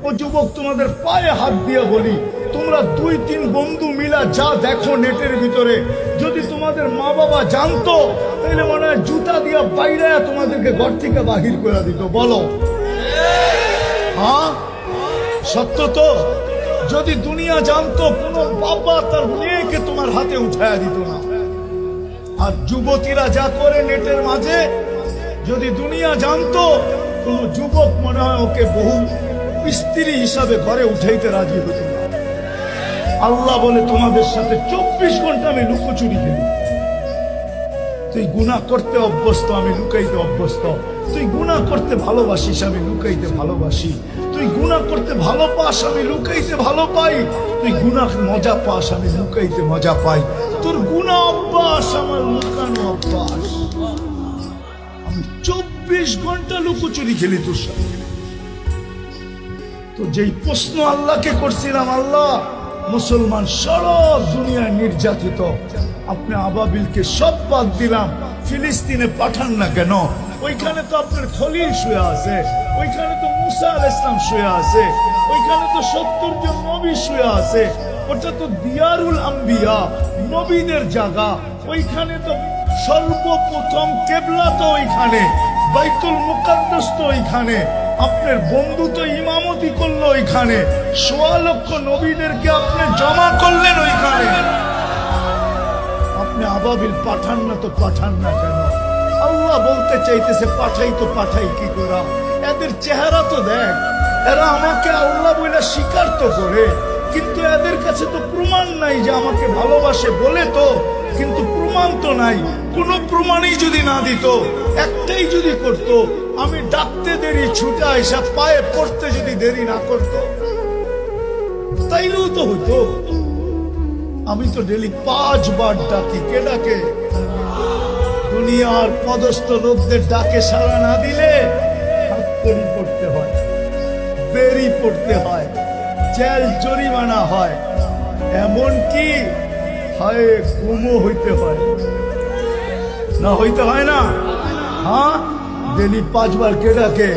ও যুবক, তোমাদের পায়ে হাত দিয়ে বলি, তোমরা 2-3 বন্ধু মিলা যা দেখো নেটের ভিতরে, যদি তোমাদের মা বাবা জানতো তাহলে মনে হয় জুতা দিয়া বাইরে তোমাদেরকে ঘর থেকে বাহির করে দিত। বলো হ্যাঁ, সত্য তো? যদি দুনিয়া জানতো, কোনো বাবা তার মেয়েকে তোমার হাতে উঠায়া দিত না। আর যুবতীরা যা করে নেটের মাঝে, যদি দুনিয়া জানতো, কোন যুবক মনে হয় ওকে বহু স্ত্রী হিসাবে ঘরে উঠাইতে রাজি হতো না। আল্লাহ বলে, তোমাদের সাথে 24 ঘন্টা আমি লুকোচুরি খেলি। তুই গুনাহ করতে অভ্যস্ত, আমি লুকাইতে অভ্যস্ত। তুই গুনাহ করতে ভালোবাসিস, আমি লুকাইতে ভালোবাসি। তুই গুনাহ করতে ভালো পাস, আমি লুকাইতে ভালো পাই। তুই গুনাহ মজা পাস, আমি লুকাইতে মজা পাই। তোর গুনাহ অভ্যাস, আমার লুকানো অভ্যাস। আমি 24 ঘন্টা লুকোচুরি খেলি তোর সাথে। তো যেই প্রশ্ন আল্লাহকে করছিলাম, আল্লাহ মুসলমান সারা দুনিয়ায় নির্যাতিত, আপনি আবাবিলকে সব বাদ দিলাম, ফিলিস্তিনে পাঠান না কেন? ওইখানে তো আপনার খলিল শুয়ে আছে, ওইখানে তো মুসা আলাইহিস সালাম শুয়ে আছে, ওইখানে তো 70 জন নবী শুয়ে আছে। ওটা তো দিয়ারুল আম্বিয়া, নবীদের জায়গা। ওইখানে তো সর্বপ্রথম কেবলা তো ওইখানে, বাইতুল মুকাদ্দাস তো ওইখানে। আপনার বন্ধু তো ইমামতি করলো ওইখানে, 1.25 লক্ষ নবীদেরকে আপনি জমা করলেন ওইখানে। আপনি আবাবিল পাঠান না তো পাঠান না কেন? আল্লাহ বলতে চাইতেছে, পাঠাই তো পাঠাই কি করা? এদের চেহারা তো দেখ, এরা আমাকে আল্লাহ বলে স্বীকার তো করে, কিন্তু এদের কাছে তো প্রমাণ নাই যে আমাকে ভালোবাসে বলে তো, কিন্তু প্রমাণ তো নাই। কোনো প্রমাণই যদি না দিত, একটাই যদি করত, আমি ডাকতে দেরি ছুটা এসব পায়ে পড়তে যদি দেরি না করত, তাইলেও তো হইতো। আমি তো ডেলি 5 বার ডাকি। কে ডাকে? দুনিয়ার পদস্থ লোকদের ডাকে সাড়া না দিলে হাতকড়ি পড়তে হয়, বেরি পড়তে হয়, জেল জরিমানা হয়, এমনকি হয় গুমও হইতে হয়। না হইতে হয় না? হ্যাঁ, ডেলি 5 বার কে ডাকে?